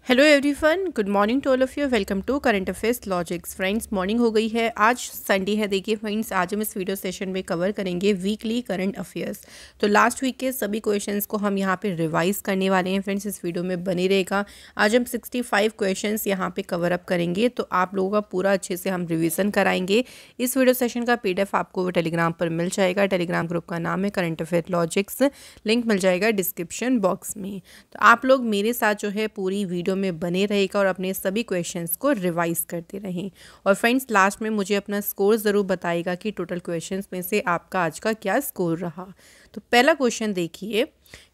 Hello everyone, good morning to all of you. Welcome to current affairs logics. Friends, morning हो गई है, आज Sunday है। देखिए फ्रेंड्स, आज हम इस वीडियो सेशन में कवर करेंगे वीकली करंट अफेयर्स। तो लास्ट वीक के सभी क्वेश्चंस को हम यहाँ पे रिवाइज करने वाले हैं। फ्रेंड्स, इस वीडियो में बने रहेगा। आज हम 65 क्वेश्चंस यहाँ पे कवर अप करेंगे, तो आप लोगों का पूरा अच्छे से हम रिविज़न कराएंगे। इस वीडियो सेशन का PDF आपको टेलीग्राम पर मिल जाएगा। टेलीग्राम ग्रुप का नाम है करंट अफेयर लॉजिक्स, लिंक मिल जाएगा डिस्क्रिप्शन बॉक्स में। तो आप लोग मेरे साथ जो है पूरी वीडियो में बने रहेगा और अपने सभी क्वेश्चंस को रिवाइज करते रहें। और फ्रेंड्स, लास्ट में मुझे अपना स्कोर ज़रूर बताइएगा कि टोटल क्वेश्चंस में से आपका आज का क्या स्कोर रहा। तो पहला क्वेश्चन देखिए,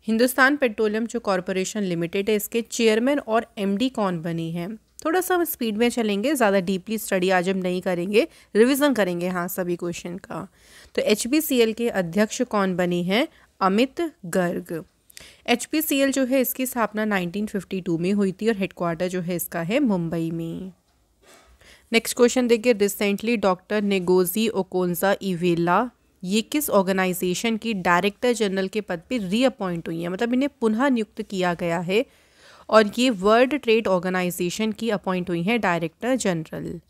हिंदुस्तान पेट्रोलियम जो कॉरपोरेशन लिमिटेड है, इसके चेयरमैन और MD कौन बने हैं। थोड़ा सा हम स्पीड में चलेंगे, ज़्यादा डीपली स्टडी आज हम नहीं करेंगे, रिविज़न करेंगे हाँ सभी क्वेश्चन का। तो HPCL के अध्यक्ष कौन बने हैं, अमित गर्ग। HPCL जो है इसकी स्थापना 1952 में हुई थी और हेडक्वार्टर जो है इसका है मुंबई में। नेक्स्ट क्वेश्चन देखिए, रिसेंटली डॉक्टर नेगोजी ओकोंजा इवेला ये किस ऑर्गेनाइजेशन की डायरेक्टर जनरल के पद पे रीअपॉइंट हुई है, मतलब इन्हें पुनः नियुक्त किया गया है और ये वर्ल्ड ट्रेड ऑर्गेनाइजेशन की अपॉइंट हुई है director general.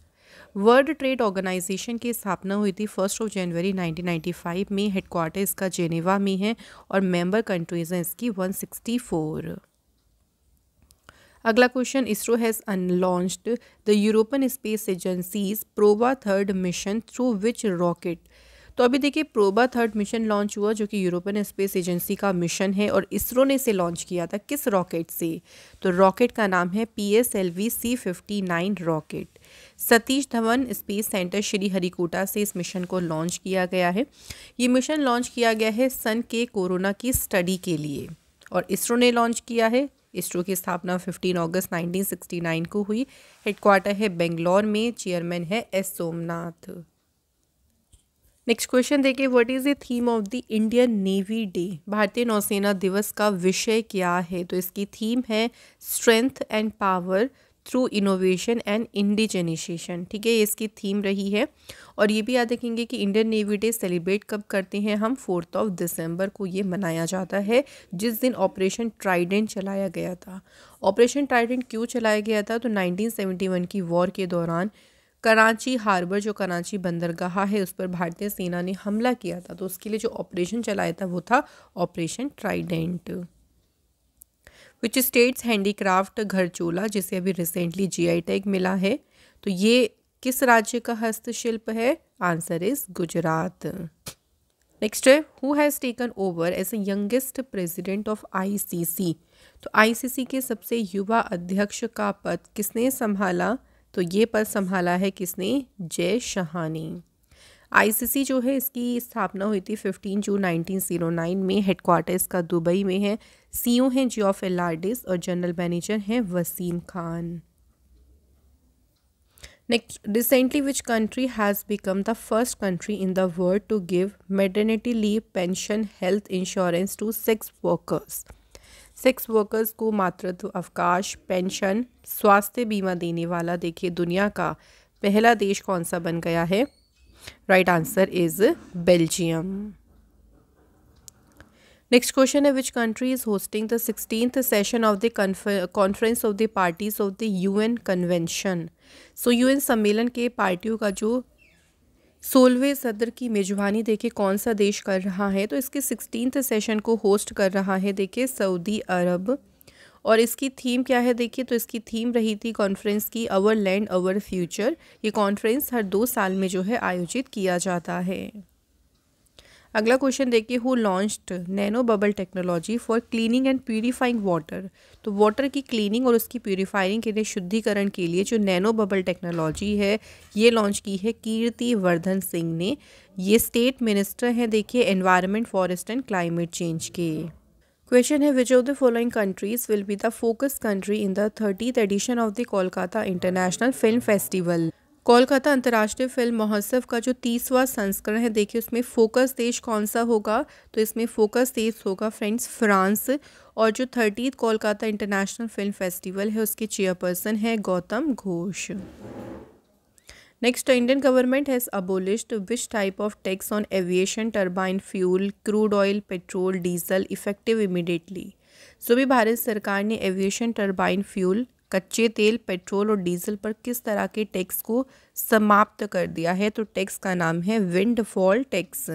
World trade organisation की स्थापना हुई थी 1 जनवरी 1995 में। हेडक्वार्टर इसका जेनेवा में है और मेंबर कंट्रीज हैं इसकी 164। अगला question, ISRO has unlaunched the European Space Agency's Proba third mission through which rocket. तो अभी देखिए, प्रोबा थर्ड मिशन लॉन्च हुआ जो कि यूरोपियन स्पेस एजेंसी का मिशन है और इसरो ने इसे लॉन्च किया था किस रॉकेट से। तो रॉकेट का नाम है PSLV C59 rocket. Satish Dhawan space centre Shri Harikota से इस मिशन को लॉन्च किया गया है। ये मिशन लॉन्च किया गया है सन के कोरोना की स्टडी के लिए और इसरो ने लॉन्च किया है। इसरो की स्थापना 15 अगस्त 1969 को हुई। हेडक्वार्टर है बेंगलोर में, चेयरमैन है S सोमनाथ। नेक्स्ट क्वेश्चन देखिए, what is the theme of the Indian navy day. भारतीय नौसेना दिवस का विषय क्या है। तो इसकी थीम है strength and power through innovation and indigenisation. ठीक है, ये इसकी थीम रही है। और ये भी याद रखेंगे कि इंडियन नेवी डे सेलिब्रेट कब करते हैं हम, 4 दिसंबर को ये मनाया जाता है, जिस दिन ऑपरेशन ट्राइडेंट चलाया गया था। ऑपरेशन ट्राइडेंट क्यों चलाया गया था, तो 1971 की वॉर के दौरान कराची हार्बर जो कराची बंदरगाह है उस पर भारतीय सेना ने हमला किया था, तो उसके लिए जो ऑपरेशन चलाया था वो था operation Trident. Which states handicraft Gharchola, जिसे अभी रिसेंटली GI टैग मिला है, तो ये किस राज्य का हस्तशिल्प है। Answer is Gujarat. नेक्स्ट है, who has taken over as a youngest president of ICC। तो ICC के सबसे युवा अध्यक्ष का पद किसने संभाला, तो ये पद संभाला है किसने, जय शाह ने। ICC जो है इसकी स्थापना हुई थी 15 जून 1909 में। हेडक्वार्टर इसका दुबई में है। CEO हैं जियोफ एलार्डिस और जनरल मैनेजर हैं Wasim Khan. Next, recently which country has become the first country in the world to give maternity leave pension health insurance to sex workers. सेक्स वर्कर्स को मातृत्व अवकाश, पेंशन, स्वास्थ्य बीमा देने वाला देखिए दुनिया का पहला देश कौन सा बन गया है। Right answer is Belgium. Next question है, which country is hosting the 16th session of the conference of the parties of the UN convention. So UN सम्मेलन के पार्टियों का जो 16वें सत्र की मेजबानी देखिए कौन सा देश कर रहा है, तो इसके 16th सेशन को होस्ट कर रहा है देखिए सऊदी अरब। और इसकी थीम क्या है देखिए, तो इसकी थीम रही थी कॉन्फ्रेंस की आवर लैंड आवर फ्यूचर। ये कॉन्फ्रेंस हर 2 साल में जो है आयोजित किया जाता है। अगला क्वेश्चन देखिए, who launched nano bubble technology for cleaning and purifying water. तो वाटर की क्लीनिंग और उसकी प्यूरिफाइंग के लिए, शुद्धिकरण के लिए जो नैनो बबल टेक्नोलॉजी है ये लॉन्च की है कीर्ति वर्धन सिंह ने। ये स्टेट मिनिस्टर हैं देखिए environment, forest and climate change के। क्वेश्चन है, which of the following countries will be the focus country in the 30th edition of the Kolkata international film festival. Kolkata अंतर्राष्ट्रीय फिल्म महोत्सव का जो 30वां संस्करण है देखिए उसमें फोकस देश कौन सा होगा, तो इसमें फोकस देश होगा फ्रेंड्स फ्रांस। और जो 30th Kolkata international film festival है उसके चेयरपर्सन है Gautam Ghosh. Next, Indian government has abolished which type of tax on aviation turbine fuel, crude oil, petrol, diesel effective immediately. So भी भारत सरकार ने एविएशन टर्बाइन फ्यूल कच्चे तेल, पेट्रोल और डीजल पर किस तरह के टैक्स को समाप्त कर दिया है? तो टैक्स का नाम है windfall tax.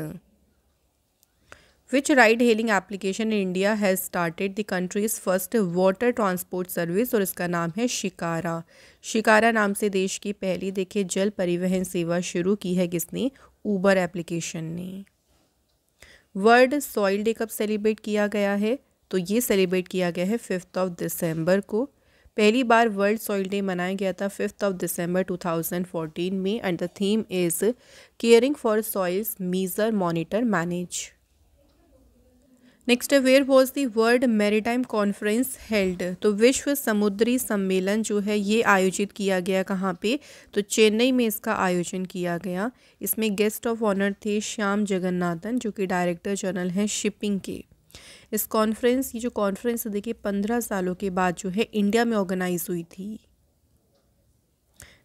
Which ride hailing application in India has started the countries first water transport service? और इसका नाम है शिकारा। शिकारा नाम से देश की पहली देखिए जल परिवहन सेवा शुरू की है किसने? ऊबर एप्लीकेशन ने। वर्ल्ड सॉइल डे कब सेलिब्रेट किया गया है? तो ये सेलिब्रेट किया गया है 5 दिसंबर को। पहली बार वर्ल्ड सॉइल डे मनाया गया था 5 दिसंबर 2014 में and the theme is caring for soils, measure, monitor, manage. Next, where was the world maritime conference held? तो विश्व समुद्री सम्मेलन जो है ये आयोजित किया गया कहाँ पे? तो चेन्नई में इसका आयोजन किया गया। इसमें गेस्ट ऑफ ऑनर थे श्याम जगन्नाथन जो कि डायरेक्टर जनरल हैं शिपिंग के। इस कॉन्फ्रेंस की जो कॉन्फ्रेंस देखिए 15 सालों के बाद जो है इंडिया में ऑर्गेनाइज हुई थी।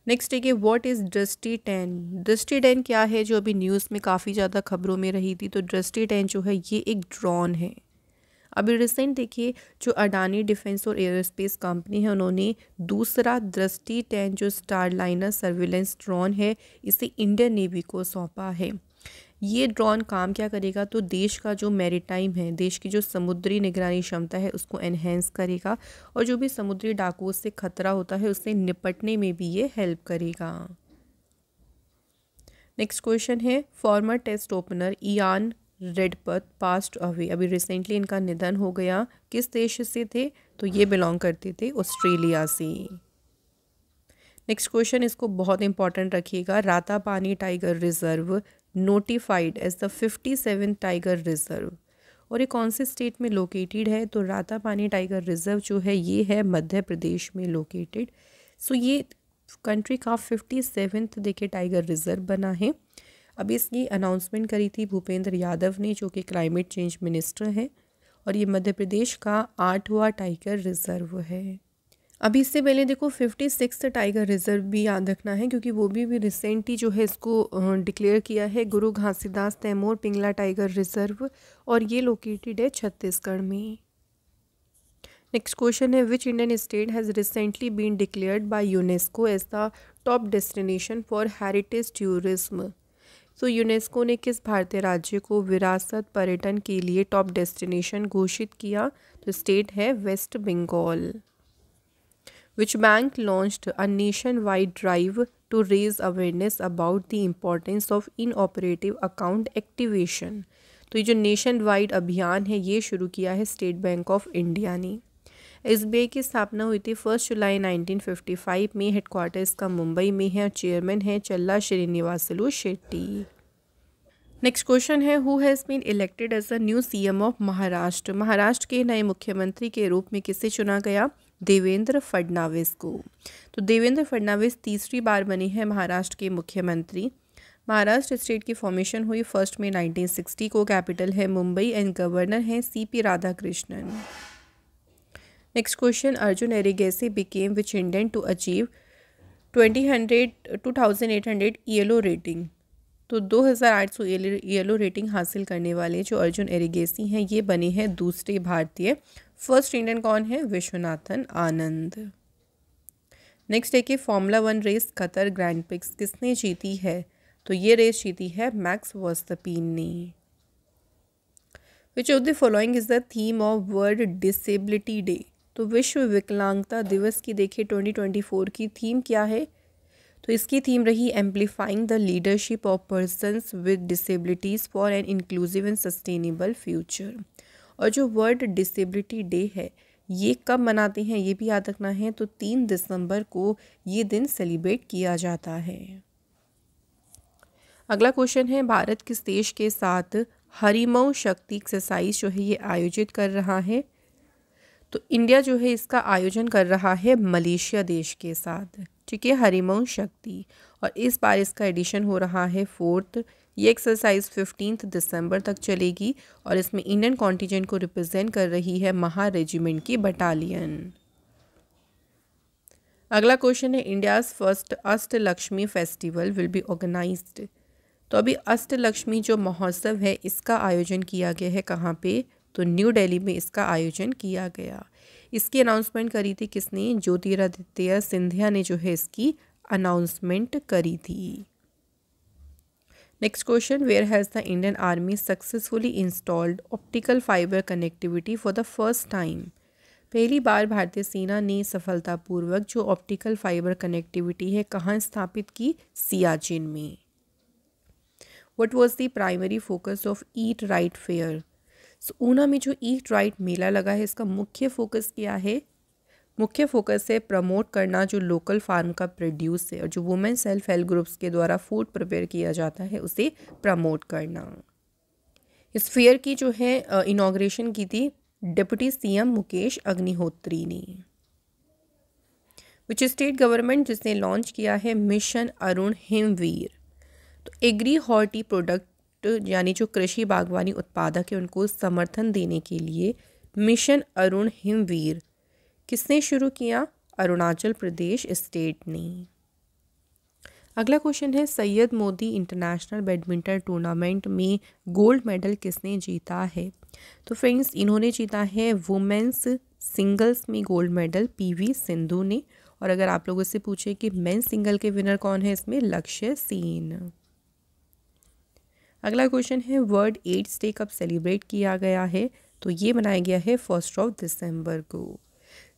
नेक्स्ट देखिए व्हाट इज़ ड्रस्टी टेन? ड्रस्टी टेन क्या है जो अभी न्यूज़ में काफ़ी ज़्यादा खबरों में रही थी? तो ड्रस्टी टेन जो है ये एक ड्रोन है। अभी रिसेंट देखिए जो अडानी डिफेंस और एयरोस्पेस कंपनी है उन्होंने दूसरा दृष्टि 10 जो स्टारलाइनर सर्विलेंस ड्रोन है इसे इंडियन नेवी को सौंपा है। ये ड्रोन काम क्या करेगा? तो देश का जो मैरीटाइम है, देश की जो समुद्री निगरानी क्षमता है उसको एनहेंस करेगा और जो भी समुद्री डाकुओं से खतरा होता है उससे निपटने में भी ये हेल्प करेगा। नेक्स्ट क्वेश्चन है former test opener Ian Redpath passed away. अभी रिसेंटली इनका निधन हो गया। किस देश से थे? तो ये बिलोंग करते थे ऑस्ट्रेलिया से। नेक्स्ट क्वेश्चन इसको बहुत इंपॉर्टेंट रखिएगा। Ratapani tiger reserve notified as the 57th tiger reserve और ये कौन से स्टेट में लोकेटेड है? तो रातापानी टाइगर रिजर्व जो है ये है मध्य प्रदेश में लोकेटेड। सो ये कंट्री का 57th देखिए टाइगर रिजर्व बना है। अभी इसकी अनाउंसमेंट करी थी भूपेंद्र यादव ने जो कि क्लाइमेट चेंज मिनिस्टर है और ये मध्य प्रदेश का 8वां टाइगर रिजर्व है। अभी इससे पहले देखो 56 टाइगर रिजर्व भी याद रखना है क्योंकि वो भी रिसेंटली जो है इसको डिक्लेयर किया है गुरु घासीदास तैमूर पिंगला टाइगर रिजर्व और ये लोकेटेड है छत्तीसगढ़ में। नेक्स्ट क्वेश्चन है which Indian state has recently been declared by UNESCO as the top destination for heritage tourism? तो यूनेस्को ने किस भारतीय राज्य को विरासत पर्यटन के लिए टॉप डेस्टिनेशन घोषित किया? तो स्टेट है West Bengal. Which bank launched a nationwide drive to raise awareness about the importance of inoperative account activation? तो ये जो नेशन वाइड अभियान है ये शुरू किया है स्टेट बैंक ऑफ इंडिया ने। SBI की स्थापना हुई थी 1 जुलाई 1955 में। हेडक्वार्टर इसका मुंबई में है और चेयरमैन है चल्ला श्रीनिवासलू शेट्टी। नेक्स्ट क्वेश्चन है who has been elected as a new CM of Maharashtra? Maharashtra के नए मुख्यमंत्री के रूप में किसे चुना गया? देवेंद्र फडणवीस को। तो देवेंद्र फडणवीस तीसरी बार बने हैं महाराष्ट्र के मुख्यमंत्री। महाराष्ट्र स्टेट की फॉर्मेशन हुई 1 मई 1960 को। कैपिटल है मुंबई एंड गवर्नर हैं CP Radhakrishnan. Next question Arjun Erigaisi became which Indian to achieve 2800 Elo rating? तो 2800 येलो रेटिंग हासिल करने वाले जो अर्जुन एरिगेसी हैं ये बने हैं दूसरे भारतीय। फर्स्ट इंडियन कौन है? विश्वनाथन आनंद। नेक्स्ट है कि formula 1 race Qatar grand prix किसने जीती है? तो ये रेस जीती है मैक्स वर्स्टैपिन ने। विच of the following is the theme of world disability day? तो विश्व विकलांगता दिवस की देखिए 2024 की थीम क्या है? तो इसकी थीम रही amplifying the leadership of persons with disabilities for an inclusive and sustainable future. और जो वर्ल्ड डिसेबिलिटी डे है ये कब मनाते हैं ये भी याद रखना है। तो 3 दिसंबर को ये दिन सेलिब्रेट किया जाता है। अगला क्वेश्चन है भारत किस देश के साथ हरिमऊ शक्ति एक्सरसाइज जो है ये आयोजित कर रहा है? तो इंडिया जो है इसका आयोजन कर रहा है मलेशिया देश के साथ। ठीक है, हरिमऊ शक्ति और इस बार इसका एडिशन हो रहा है 4th। ये एक्सरसाइज 15 दिसंबर तक चलेगी और इसमें इंडियन कॉन्टिजेंट को रिप्रेजेंट कर रही है महा रेजिमेंट की बटालियन। अगला क्वेश्चन है India's first Ashtalakshmi festival will be organised? तो अभी अष्टलक्ष्मी जो महोत्सव है इसका आयोजन किया गया है कहाँ पे? तो न्यू दिल्ली में इसका आयोजन किया गया। इसकी अनाउंसमेंट करी थी किसने? ज्योतिरादित्य सिंधिया ने जो है इसकी अनाउंसमेंट करी थी। Next question, where has the Indian army successfully installed optical fibre connectivity for the first time? पहली बार भारतीय सेना ने सफलतापूर्वक जो ऑप्टिकल फाइबर कनेक्टिविटी है कहाँ स्थापित की? सियाचिन में। What was the primary focus of eat right fair? Una में जो ईट राइट मेला लगा है इसका मुख्य फोकस क्या है? मुख्य फोकस है प्रमोट करना जो लोकल फार्म का प्रोड्यूस है और जो वुमेन सेल्फ हेल्प ग्रुप्स के द्वारा फूड प्रिपेयर किया जाता है उसे प्रमोट करना। इस फेयर की जो है इनॉग्रेशन की थी डिप्टी सीएम मुकेश अग्निहोत्री ने। विच स्टेट गवर्नमेंट जिसने लॉन्च किया है मिशन अरुण हिमवीर? तो एग्री हॉर्टी प्रोडक्ट यानी जो कृषि बागवानी उत्पादक है उनको समर्थन देने के लिए मिशन अरुण हिमवीर किसने शुरू किया? अरुणाचल प्रदेश स्टेट ने। अगला क्वेश्चन है Syed Modi international badminton tournament में गोल्ड मेडल किसने जीता है? तो फ्रेंड्स इन्होंने जीता है वुमेन्स सिंगल्स में गोल्ड मेडल पीवी सिंधु ने। और अगर आप लोगों से पूछे कि मेंस सिंगल के विनर कौन है इसमें लक्ष्य सेन। अगला क्वेश्चन है वर्ल्ड एड्स डे कब सेलिब्रेट किया गया है? तो ये बनाया गया है 1 दिसंबर को।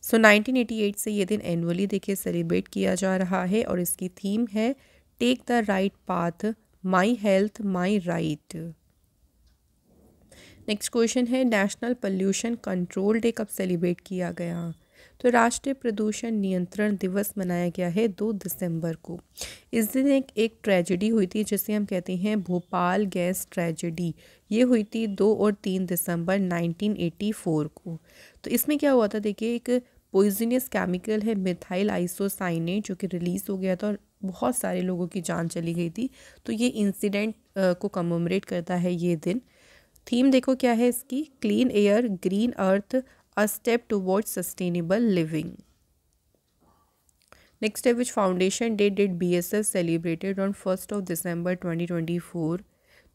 1988 से ये दिन एनुअली देखिए सेलिब्रेट किया जा रहा है और इसकी थीम है take the right path, my health my right. Next question है नेशनल पोल्यूशन कंट्रोल डे कब सेलिब्रेट किया गया? तो राष्ट्रीय प्रदूषण नियंत्रण दिवस मनाया गया है 2 दिसंबर को। इस दिन एक ट्रेजेडी हुई थी जिसे हम कहते हैं भोपाल गैस ट्रेजेडी। ये हुई थी 2 और 3 दिसंबर 1984 को। तो इसमें क्या हुआ था देखिए, एक पॉइजनस केमिकल है मिथाइल आइसोसाइनेट जो कि रिलीज़ हो गया था और बहुत सारे लोगों की जान चली गई थी। तो ये इंसिडेंट को कमेमोरेट करता है ये दिन। थीम देखो क्या है इसकी, clean air green earth a step towards sustainable living. Next है which foundation day did BSF celebrated on 1 December 2024?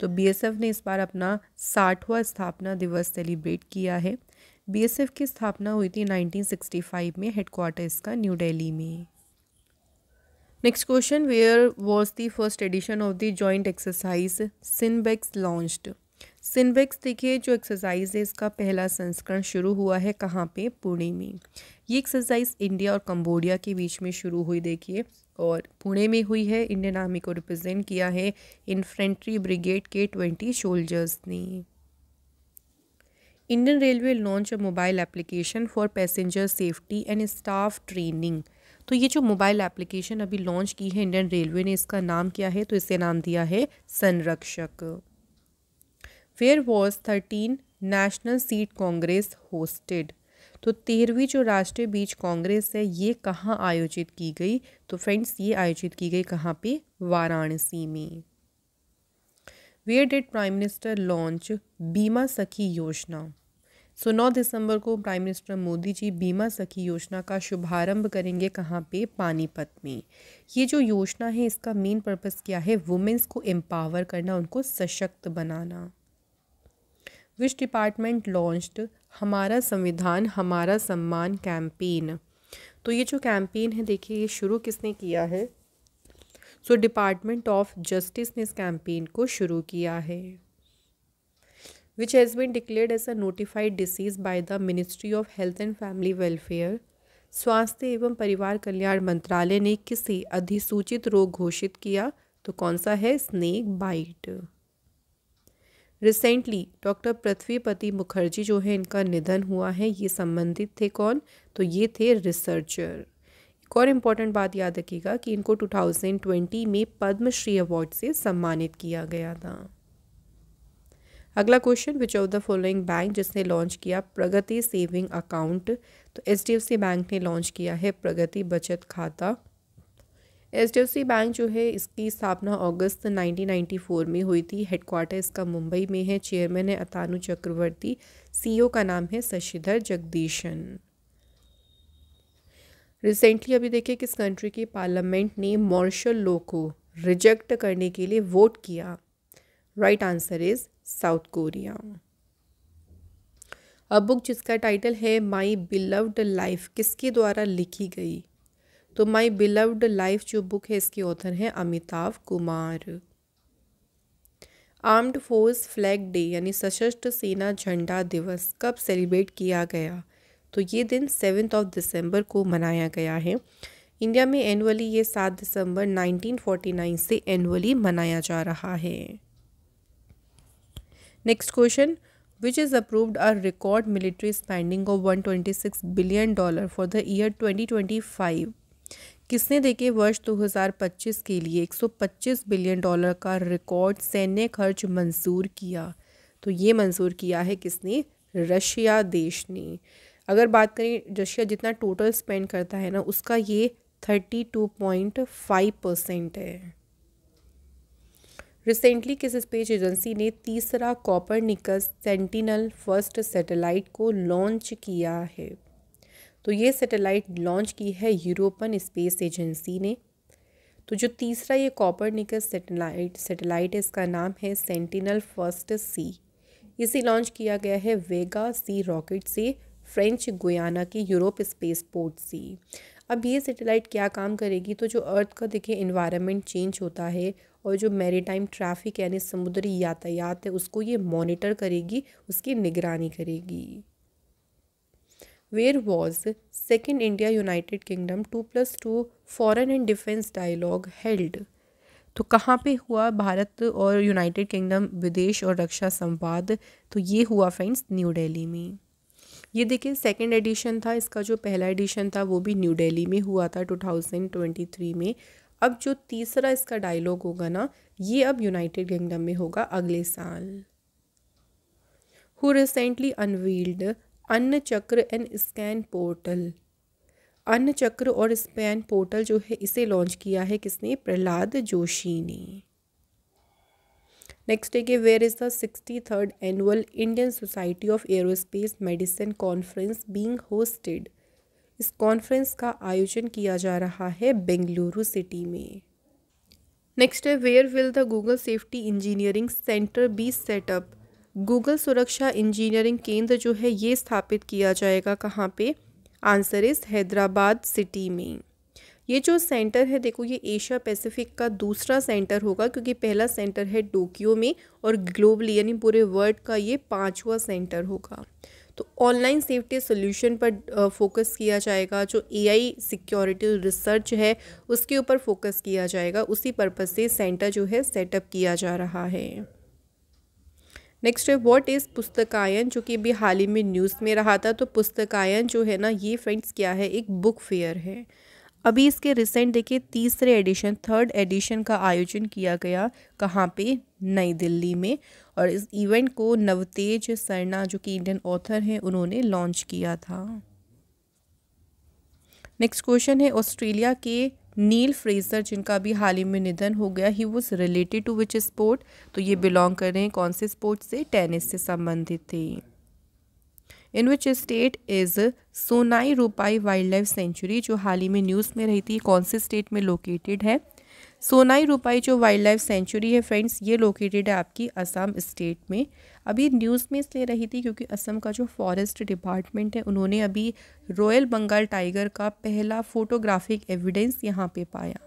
तो बीएसएफ ने इस बार अपना 60वां स्थापना दिवस सेलिब्रेट किया है। बीएसएफ की स्थापना हुई थी 1965 में, हेडक्वार्टर इसका न्यू दिल्ली में। Next question, where was the first edition of the joint exercise SIMBEX launched? SIMBEX देखिए जो एक्सरसाइज है इसका पहला संस्करण शुरू हुआ है कहाँ पे? पुणे में। ये एक्सरसाइज इंडिया और कंबोडिया के बीच में शुरू हुई देखिए और पुणे में हुई है। इंडियन आर्मी को रिप्रेजेंट किया है इन्फेंट्री ब्रिगेड के 20 सोल्जर्स ने। Indian railway launch a mobile application for passenger safety and staff training. तो ये जो मोबाइल एप्लीकेशन अभी लॉन्च की है इंडियन रेलवे ने, इसका नाम क्या है? तो इसे नाम दिया है संरक्षक। Where was 13 national seat congress hosted? तो 13वीं जो राष्ट्रीय बीज कांग्रेस है ये कहाँ आयोजित की गई? तो फ्रेंड्स ये आयोजित की गई कहाँ पे? वाराणसी में। Where did prime minister launch Bima Sakhi योजना? 9 दिसंबर को प्राइम मिनिस्टर मोदी जी बीमा सखी योजना का शुभारंभ करेंगे कहाँ पे? पानीपत में। ये जो योजना है इसका मेन पर्पस क्या है? वुमेन्स को एम्पावर करना, उनको सशक्त बनाना। विच डिपार्टमेंट लॉन्च्ड हमारा संविधान हमारा सम्मान कैंपेन? तो ये जो कैंपेन है देखिए ये शुरू किसने किया है? डिपार्टमेंट ऑफ जस्टिस ने इस कैंपेन को शुरू किया है। Which has been declared as a notified disease by the ministry of health and family welfare? स्वास्थ्य एवं परिवार कल्याण मंत्रालय ने किसे अधिसूचित रोग घोषित किया? तो कौन सा है? Snake bite. Recently doctor Prithvipati Mukherjee जो है इनका निधन हुआ है। ये संबंधित थे कौन? तो ये थे रिसर्चर। एक और इम्पॉर्टेंट बात याद रखिएगा कि इनको 2020 में पद्मश्री अवार्ड से सम्मानित किया गया था। अगला question, which of the following bank जिसने लॉन्च किया प्रगति सेविंग अकाउंट? तो एचडीएफसी बैंक ने लॉन्च किया है प्रगति बचत खाता। एचडीएफसी बैंक जो है इसकी स्थापना अगस्त 1994 में हुई थी। हेडक्वार्टर इसका मुंबई में है। चेयरमैन है अतानु चक्रवर्ती। सीईओ का नाम है शशिधर जगदीशन। रिसेंटली अभी देखिए किस कंट्री की पार्लियामेंट ने मार्शल लॉ को रिजेक्ट करने के लिए वोट किया? Right answer is south Korea. Book जिसका टाइटल है माई बिलव्ड लाइफ किसके द्वारा लिखी गई? तो माई बिलव्ड लाइफ जो बुक है इसके ऑथर हैं Amitabh Kumar. Armed force flag day यानी सशस्त्र सेना झंडा दिवस कब सेलिब्रेट किया गया? तो ये दिन 7 दिसंबर को मनाया गया है। इंडिया में एनुअली ये 7 दिसंबर 1949 से एनुअली मनाया जा रहा है। Next question, which is approved a record military spending of $126 billion for the year 2025? किसने देखे वर्ष 2025 के लिए $125 बिलियन का रिकॉर्ड सैन्य खर्च मंजूर किया? तो ये मंजूर किया है किसने? रशिया देश ने। अगर बात करें रशिया जितना टोटल स्पेंड करता है ना उसका ये 32.5% है। रिसेंटली किस स्पेस एजेंसी ने तीसरा कॉपरनिकस सेंटिनल फर्स्ट सैटेलाइट को लॉन्च किया है? तो ये सैटेलाइट लॉन्च की है यूरोपियन स्पेस एजेंसी ने। तो जो तीसरा ये कॉपरनिकस सैटेलाइट है इसका नाम है सेंटिनल फर्स्ट सी। इसे लॉन्च किया गया है वेगा सी रॉकेट से फ्रेंच गुयाना के यूरोप स्पेस पोर्ट से। अब ये सैटेलाइट क्या काम करेगी? तो जो अर्थ का देखिए इन्वायरमेंट चेंज होता है और जो मैरीटाइम ट्रैफिक यानी समुद्री यातायात है उसको ये मॉनिटर करेगी, उसकी निगरानी करेगी। Where was second India United Kingdom 2+2 foreign and defence dialogue held? तो कहाँ पे हुआ भारत और यूनाइटेड किंगडम विदेश और रक्षा संवाद? तो ये हुआ फ्रेंड्स न्यू दिल्ली में। ये देखिए सेकंड एडिशन था, इसका जो पहला एडिशन था वो भी न्यू दिल्ली में हुआ था 2023 में। अब जो तीसरा इसका डायलॉग होगा ना ये अब यूनाइटेड किंगडम में होगा अगले साल। हु रिसेंटली अनवील्ड अन्न चक्र एंड स्कैन पोर्टल? अन्न चक्र और स्कैन पोर्टल जो है इसे लॉन्च किया है किसने? प्रहलाद जोशी ने। नेक्स्ट है कि where is the 63rd annual Indian society of aerospace medicine conference being hosted? इस कॉन्फ्रेंस का आयोजन किया जा रहा है बेंगलुरु सिटी में। नेक्स्ट है where will the Google safety engineering centre be set up? Google सुरक्षा इंजीनियरिंग केंद्र जो है ये स्थापित किया जाएगा कहाँ पे? आंसर इज हैदराबाद सिटी में। ये जो सेंटर है देखो ये एशिया पैसिफिक का दूसरा सेंटर होगा क्योंकि पहला सेंटर है टोक्यो में और ग्लोबली यानी पूरे वर्ल्ड का ये 5वां सेंटर होगा। तो ऑनलाइन सेफ्टी सोल्यूशन पर फोकस किया जाएगा, जो एआई सिक्योरिटी रिसर्च है उसके ऊपर फोकस किया जाएगा, उसी पर्पज़ से सेंटर जो है सेटअप किया जा रहा है। नेक्स्ट है व्हाट इज़ पुस्तकायन, जो कि अभी हाल ही में न्यूज़ में रहा था। तो पुस्तकायन जो है ना ये फ्रेंड्स क्या है? एक बुक फेयर है। अभी इसके रिसेंट देखिए तीसरे एडिशन थर्ड एडिशन का आयोजन किया गया कहाँ पे? नई दिल्ली में। और इस इवेंट को नवतेज सरना जो कि इंडियन ऑथर हैं उन्होंने लॉन्च किया था। नेक्स्ट क्वेश्चन है ऑस्ट्रेलिया के नील फ्रेजर जिनका अभी हाल ही में निधन हो गया, he was related to which sport? तो ये बिलोंग कर रहे हैं कौन से स्पोर्ट से? टेनिस से संबंधित थे। इन विच स्टेट इज़ सोनाई रूपाई वाइल्ड लाइफ सेंचुरी, जो हाल ही में न्यूज़ में रही थी, कौन से स्टेट में लोकेटेड है? सोनाई रूपाई जो वाइल्ड लाइफ सेंचुरी है फ्रेंड्स ये लोकेटेड है आपकी असम स्टेट में। अभी न्यूज़ में इसलिए रही थी क्योंकि असम का जो फॉरेस्ट डिपार्टमेंट है उन्होंने अभी रॉयल बंगाल टाइगर का पहला फोटोग्राफिक एविडेंस यहाँ पे पाया।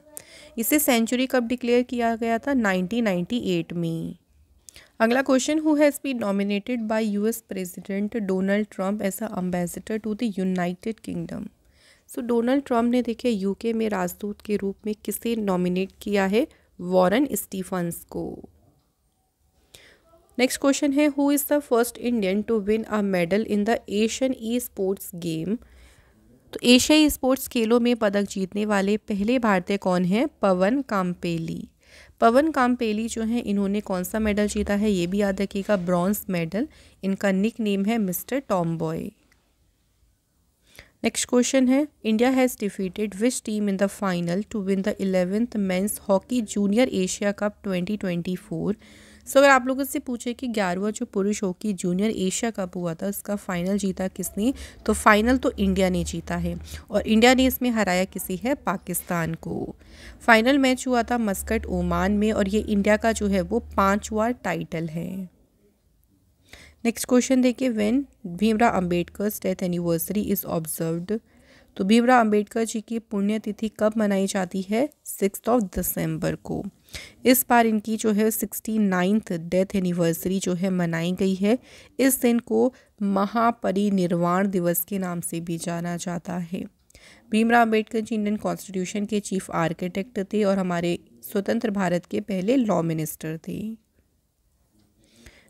इसे सेंचुरी कब डिक्लेयर किया गया था? 1998 में। अगला question, who has been nominated by US president Donald Trump as a ambassador to the United Kingdom? So Donald Trump ने देखिए यूके में राजदूत के रूप में किसे नॉमिनेट किया है? वॉरेन स्टीफन्स को। नेक्स्ट क्वेश्चन है who is the first Indian to win a medal in the Asian esports game? तो एशियाई स्पोर्ट्स खेलों में पदक जीतने वाले पहले भारतीय कौन हैं? पवन काम्पेली। पवन काम्पेली जो हैं इन्होंने कौन सा मेडल जीता है? ये भी याद रखिएगा, ब्रॉन्ज मेडल। इनका निक नेम है Mister Tom Boy. Next question है India has defeated which team in the final to win the 11th men's hockey junior Asia cup 2024? So अगर आप लोगों से पूछे कि 11वां जो पुरुष हॉकी जूनियर एशिया कप हुआ था उसका फाइनल जीता किसने? तो फाइनल तो इंडिया ने जीता है और इंडिया ने इसमें हराया किसी है? पाकिस्तान को। फाइनल मैच हुआ था मस्कट ओमान में और ये इंडिया का जो है वो 5वां टाइटल है। नेक्स्ट क्वेश्चन देखिए, when Bhimrao Ambedkar's death anniversary is observed. तो भीमराव अंबेडकर जी की पुण्यतिथि कब मनाई जाती है? 6 दिसंबर को। इस बार इनकी जो है 69th डेथ एनिवर्सरी जो है मनाई गई है। इस दिन को महापरिनिर्वाण दिवस के नाम से भी जाना जाता है। भीमराव अंबेडकर जी इंडियन कॉन्स्टिट्यूशन के चीफ आर्किटेक्ट थे और हमारे स्वतंत्र भारत के पहले लॉ मिनिस्टर थे।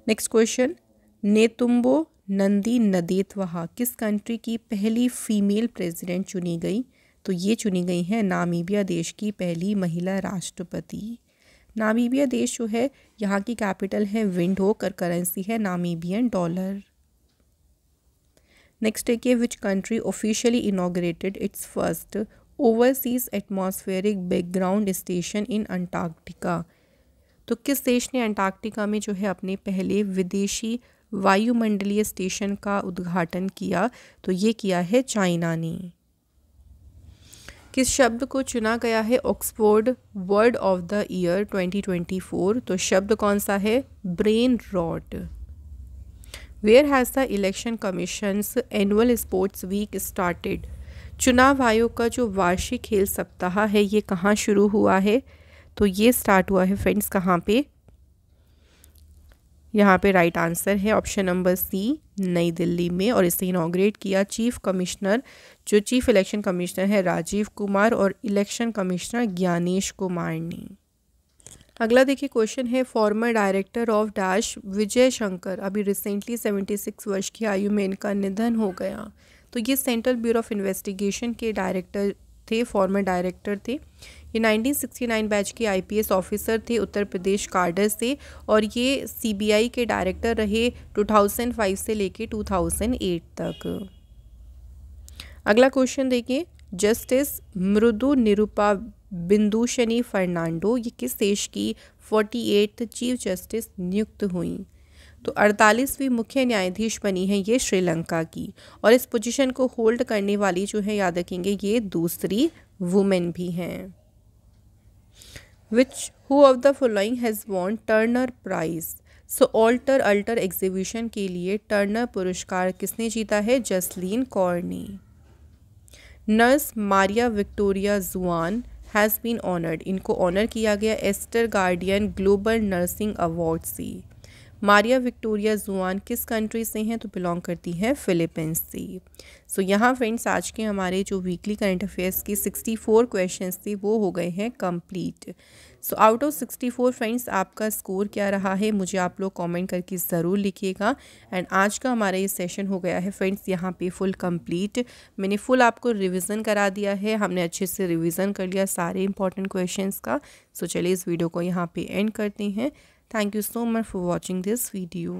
नेक्स्ट क्वेश्चन, नेतुम्बो नंदी नदेतवहा किस कंट्री की पहली फीमेल प्रेसिडेंट चुनी गई? तो ये चुनी गई है नामीबिया देश की पहली महिला राष्ट्रपति। नामीबिया देश जो है, यहाँ की कैपिटल है विंडहोक और करेंसी है नामीबियन डॉलर। नेक्स्ट है कि which country officially inaugurated it's first overseas atmospheric background station in Antarctica. तो किस देश ने अंटार्कटिका में जो है अपने पहले विदेशी वायुमंडलीय स्टेशन का उद्घाटन किया? तो ये किया है चाइना ने। किस शब्द को चुना गया है Oxford word of the year 2024? तो शब्द कौन सा है? Brain rot. Where has the election commission's annual sports week started? चुनाव आयोग का जो वार्षिक खेल सप्ताह है ये कहाँ शुरू हुआ है? तो ये स्टार्ट हुआ है फ्रेंड्स कहाँ पे? यहाँ पे राइट आंसर है ऑप्शन नंबर सी, नई दिल्ली में। और इसे इनॉग्रेट किया चीफ कमिश्नर, जो चीफ इलेक्शन कमिश्नर है राजीव कुमार और इलेक्शन कमिश्नर ज्ञानेश कुमार ने। अगला देखिए क्वेश्चन है, farmer director of dash Vijay Shankar, अभी रिसेंटली 76 वर्ष की आयु में इनका निधन हो गया। तो ये सेंट्रल ब्यूरो ऑफ इन्वेस्टिगेशन के डायरेक्टर थे, फॉर्मर डायरेक्टर थे। ये 1969 बैच के आईपीएस ऑफिसर थे उत्तर प्रदेश काडर से, और ये सीबीआई के डायरेक्टर रहे 2005 से लेके 2008 तक। अगला क्वेश्चन देखिए, जस्टिस मृदु निरुपा बिंदुशनी फर्नांडो ये किस देश की 48th चीफ जस्टिस नियुक्त हुई? तो 48वीं मुख्य न्यायाधीश बनी है ये श्रीलंका की, और इस पोजीशन को होल्ड करने वाली जो है याद रखेंगे ये दूसरी वुमेन भी हैं। Which who of the following has won Turner prize? So alter exhibition के लिए टर्नर पुरस्कार किसने जीता है? जसलीन कौर ने। Nurse Maria Victoria Juan has been honoured, इनको ऑनर किया गया Aster guardian global nursing award से। मारिया विक्टोरिया जुआन किस कंट्री से हैं? तो बिलोंग करती हैं फिलीपींस से। सो यहाँ फ्रेंड्स आज के हमारे जो वीकली करंट अफेयर्स की 64 क्वेश्चंस थे वो हो गए हैं complete. So out of 64 friends आपका स्कोर क्या रहा है मुझे आप लोग कमेंट करके ज़रूर लिखिएगा। एंड आज का हमारा ये सेशन हो गया है फ्रेंड्स यहाँ पे फुल कंप्लीट। मैंने फुल आपको रिवीजन करा दिया है, हमने अच्छे से रिवीजन कर लिया सारे इंपॉर्टेंट क्वेश्चंस का। सो चलिए इस वीडियो को यहाँ पे एंड करते हैं। Thank you so much for watching this video.